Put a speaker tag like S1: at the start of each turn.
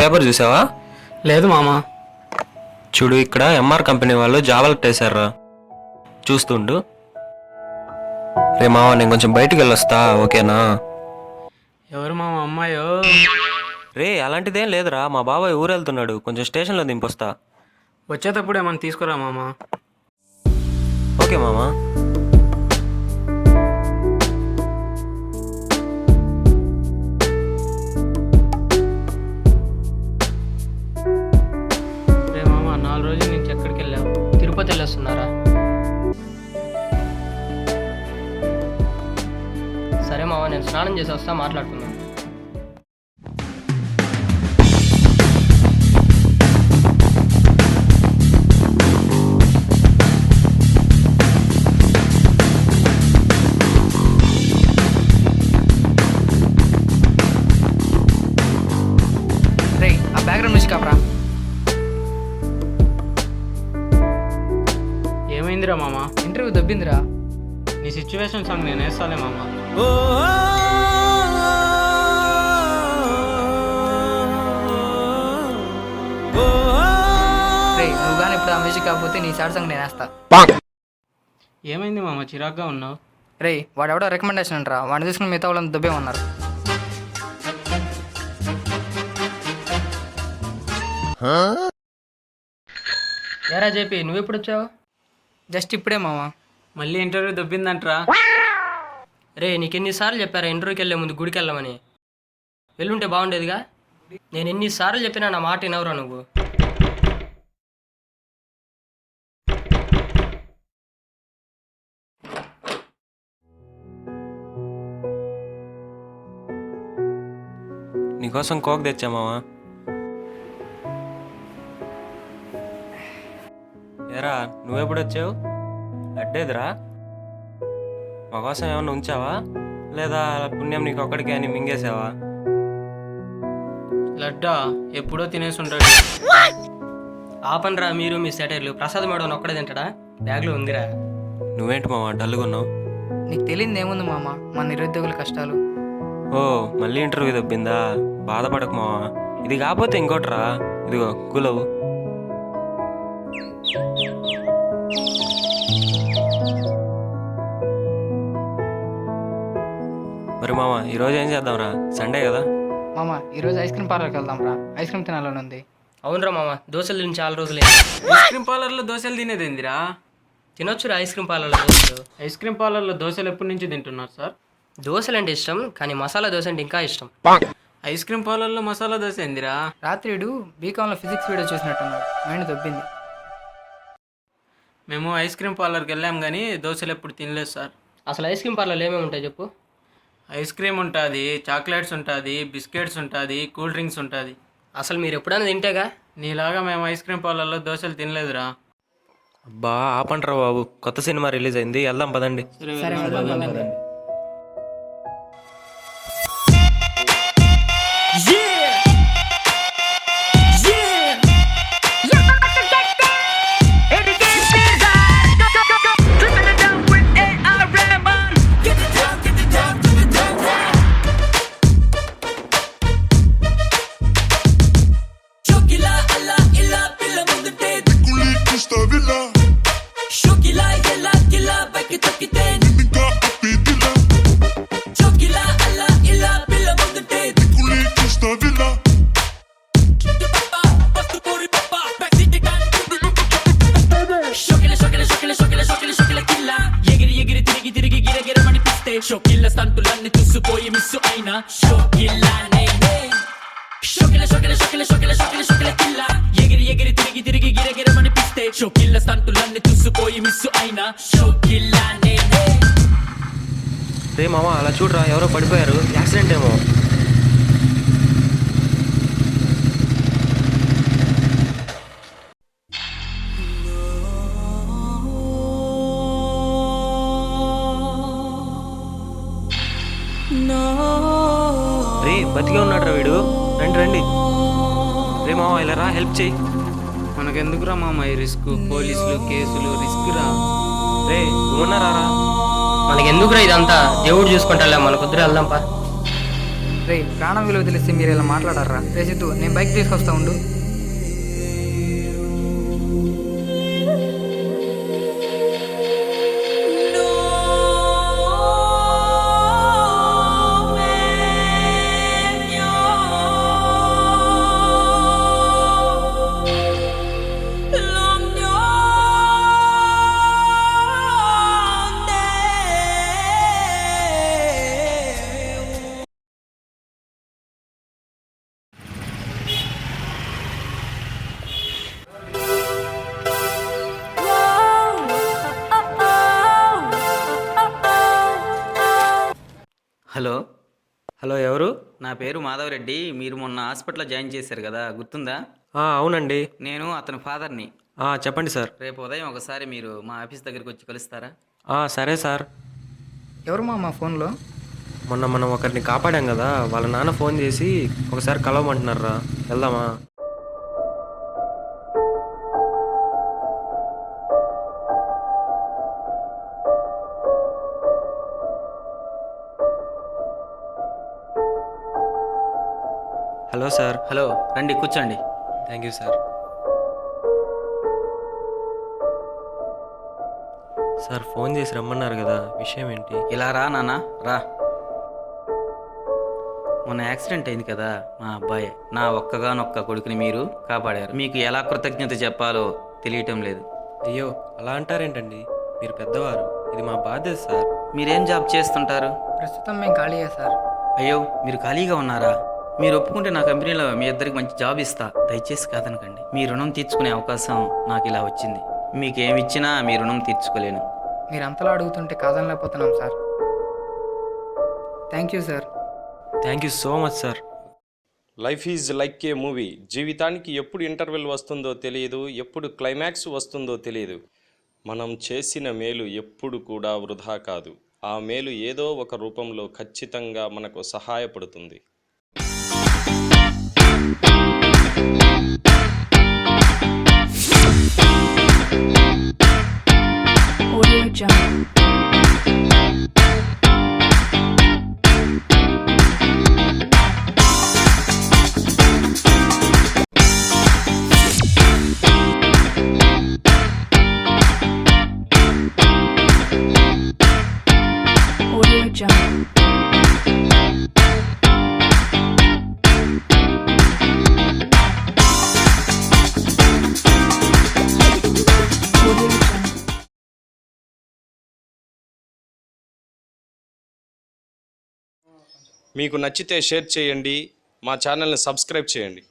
S1: Paper చూసావా?
S2: లేదు మామ.
S1: చూడు, ఇక్కడ ఎంఆర్ కంపెనీ వాళ్ళు జాబ్ వేసారా, చూస్తుండు. రే మామ, నేను కొంచెం బయటికి వెళ్ళొస్తా, ఓకేనా?
S2: ఎవరు మామ? అమ్మాయో?
S1: రే అలాంటిదేం లేదురా, మా బాబాయ్ ఊరు వెళ్తున్నాడు, కొంచెం స్టేషన్లో దింపొస్తా.
S2: వచ్చేటప్పుడు ఏమన్నా తీసుకురా మామ.
S1: ఓకే మామ.
S2: రే మామ, 4 రోజుల నుంచి ఎక్కడికి వెళ్ళావు? తిరుపతి వెళ్ళొస్తున్నారా?
S3: సరే మామ, నేను స్నానం చేసి వస్తా, మాట్లాడుకుందాం.
S4: ఆ బ్యాక్గ్రౌండ్ మ్యూజిక్ ఆపరా.
S2: ఏమైందిరా మామ?
S4: ఇంటర్వ్యూ దొబ్బిందిరా.
S2: నీ సిచ్యువేషన్ సాంగ్ నేను వేస్తాలే మామ.
S4: నువ్వు కానీ ఇప్పుడు ఆ మ్యూజిక్ కాకపోతే నీ సాడ్ సాంగ్ నేను వేస్తా.
S2: ఏమైంది మామ, చిరాగ్గా ఉన్నావు?
S4: రే, వాడెవడో రికమెండేషన్ అంటారా, వాడిని తీసుకుని మిగతా వాళ్ళని దొబ్బేమన్నారు.
S3: ఏరా జేపీ, నువ్వెప్పుడు వచ్చావు?
S4: జస్ట్ ఇప్పుడే మామ.
S2: మళ్ళీ ఇంటర్వ్యూ దొబ్బిందంటరా?
S3: రే, నీకెన్నిసార్లు చెప్పారా ఇంటర్వ్యూకి వెళ్ళే ముందు గుడికి వెళ్ళమని? వెళ్ళుంటే బాగుండేదిగా. నేను ఎన్నిసార్లు చెప్పినా నా మాట వినవురా నువ్వు.
S1: నీకోసం కోక్ తెచ్చా మావా. ఏరా, నువ్వెప్పుడు వచ్చావు? అడ్డేదిరా, మా కోసం ఏమన్నా ఉంచావా, లేదా పుణ్యం నీకు ఒక్కడికే అని మింగేసావా?
S2: లడ్డా ఎప్పుడో తినేసి ఉంటాడు.
S3: ఆపనరా మీరు మీ సెటైర్లు. ప్రసాద్ మేడం ఒక్కడే తింటాడా? బ్యాగ్లో ఉందిరా.
S1: నువ్వేంటి మావా డల్గున్నావు?
S4: నీకు తెలియదు ఏముంది మామ, మన నిరుద్యోగుల కష్టాలు.
S1: ఓ, మళ్ళీ ఇంటర్వ్యూ దొబ్బిందా? బాధపడకు మావా, ఇది కాకపోతే ఇంకోటిరా, ఇదిగో కూలవు. మరి మామ, ఈరోజు ఏం చేద్దాంరా? సండే కదా.
S4: మామ, ఈరోజు ఐస్ క్రీమ్ పార్లర్కి వెళ్దాం రా, ఐస్ క్రీమ్ తినాలని ఉంది.
S3: అవునరా మామ, దోశలు తిని చాలా రోజులే.
S2: ఐస్ క్రీమ్ పార్లర్లో దోశలు తినేది ఏందిరా?
S3: తినొచ్చురా ఐస్ క్రీమ్ పార్లర్లో దోశలు.
S2: ఐస్ క్రీమ్ పార్లర్లో దోశలు ఎప్పటి నుంచి తింటున్నారు సార్?
S3: దోశలు అంటే ఇష్టం, కానీ మసాలా దోశ అంటే ఇంకా ఇష్టం.
S2: ఐస్ క్రీమ్ పార్లర్లో మసాలా దోశ ఏందిరా?
S4: రాత్రిడు బీకాంలో ఫిజిక్స్ వీడియో చూసినట్టున్నాడు, మైండ్ దొబ్బింది.
S2: మేము ఐస్ క్రీమ్ పార్లర్కి వెళ్ళాం కానీ దోశలు ఎప్పుడు తినలేదు సార్.
S3: అసలు ఐస్ క్రీమ్ పార్లర్లో ఏమేమి ఉంటాయి చెప్పు?
S2: ఐస్ క్రీమ్ ఉంటుంది, చాక్లెట్స్ ఉంటుంది, బిస్కెట్స్ ఉంటుంది, కూల్ డ్రింక్స్ ఉంటుంది.
S3: అసలు మీరు ఎప్పుడైనా తింటేగా.
S2: నీలాగా మేము ఐస్ క్రీమ్ పార్లర్లో దోశలు తినలేదురా.
S1: అబ్బా ఆపండ్రా బాబు, కొత్త సినిమా రిలీజ్ అయింది, వెళ్దాం పదండి.
S4: సరే వెళ్దాం.
S5: షోకిల్ల సంతులన్నీ చూసిపోయి మిస్సు అయినా షోకిల్లానే షోకిల షోకిల షోకిల షోకిల షోకిల షోకిల కిల్ల ఎగిరి ఎగిరి తిరిగి తిరిగి గిరగిరమనిపిస్తే షోకిల్ల సంతులన్నీ చూసిపోయి మిస్సు అయినా షోకిల్లానే.
S1: రే మామ, అలా చూడరా, ఎవరో పడిపోయారు, యాక్సిడెంట్ ఏమో. రే, బతికే ఉన్నాడు రా వీడు, రండి రండి. రే మామ, ఇలా రా, హెల్ప్ చేయి.
S2: మనకెందుకురా మామ ఈ రిస్క్, పోలీసులు కేసులు రిస్క్ రా.
S1: రే నువ్వున్నారా?
S3: మనకెందుకురా ఇదంతా, దేవుడు చూసుకుంటా, మనకొద్దురు వెళ్దాంపా.
S4: రే ప్రాణం విలువ తెలిస్తే మీరు ఇలా మాట్లాడారా? రే సిద్ధు, నేను బైక్ తీసుకొస్తా ఉండు.
S2: హలో,
S1: హలో, ఎవరు?
S2: నా పేరు మాధవరెడ్డి. మీరు మొన్న హాస్పిటల్లో జాయిన్ చేశారు కదా, గుర్తుందా?
S1: అవునండి.
S2: నేను అతని ఫాదర్ని.
S1: చెప్పండి సార్.
S2: రేపు ఉదయం ఒకసారి మీరు మా ఆఫీస్ దగ్గరికి వచ్చి కలుస్తారా?
S1: సరే సార్.
S4: ఎవరు మా ఫోన్లో?
S1: మొన్న మనం ఒకరిని కాపాడాం కదా, వాళ్ళ నాన్న ఫోన్ చేసి ఒకసారి కలవమంటున్నారా, వెళ్దామా? Hello sir.
S2: హలో, రండి కూర్చోండి.
S1: Thank you sir. Sir phone చేసి రమ్మన్నారు కదా, విషయం ఏంటి?
S2: ఇలా రా నాన్న, రా. మొన్న యాక్సిడెంట్ అయింది కదా, మా అబ్బాయి, నా ఒక్కగానొక్క కొడుకుని మీరు కాపాడారు. మీకు ఎలా కృతజ్ఞత చెప్పాలో తెలియటం లేదు.
S1: అయ్యో, అలా అంటారేంటండి? మీరు పెద్దవారు, ఇది మా బాధ్యత సార్.
S2: మీరేం జాబ్ చేస్తుంటారు?
S4: ప్రస్తుతం మేము ఖాళీయే సార్.
S2: అయ్యో, మీరు ఖాళీగా ఉన్నారా? మీరు ఒప్పుకుంటే నా కంపెనీలో మీ ఇద్దరికి మంచి జాబ్ ఇస్తా. దయచేసి కాదనకండి. మీ రుణం తీర్చుకునే అవకాశం నాకు ఇలా వచ్చింది. మీకేమిచ్చినా మీ రుణం తీర్చుకోలేను.
S4: మీరు అంతలా అడుగుతుంటే కాదనలేకపోతున్నాం sir. Thank you sir.
S1: Thank you so much sir.
S6: Life is like a movie. జీవితానికి ఎప్పుడు ఇంటర్వెల్ వస్తుందో తెలియదు, ఎప్పుడు క్లైమాక్స్ వస్తుందో తెలియదు. మనం చేసిన మేలు ఎప్పుడు కూడా వృధా కాదు. ఆ మేలు ఏదో ఒక రూపంలో ఖచ్చితంగా మనకు సహాయపడుతుంది.
S7: Audio Jungle. Audio Jungle.
S6: మీకు నచ్చితే షేర్ చేయండి, మా ఛానల్ని సబ్స్క్రైబ్ చేయండి.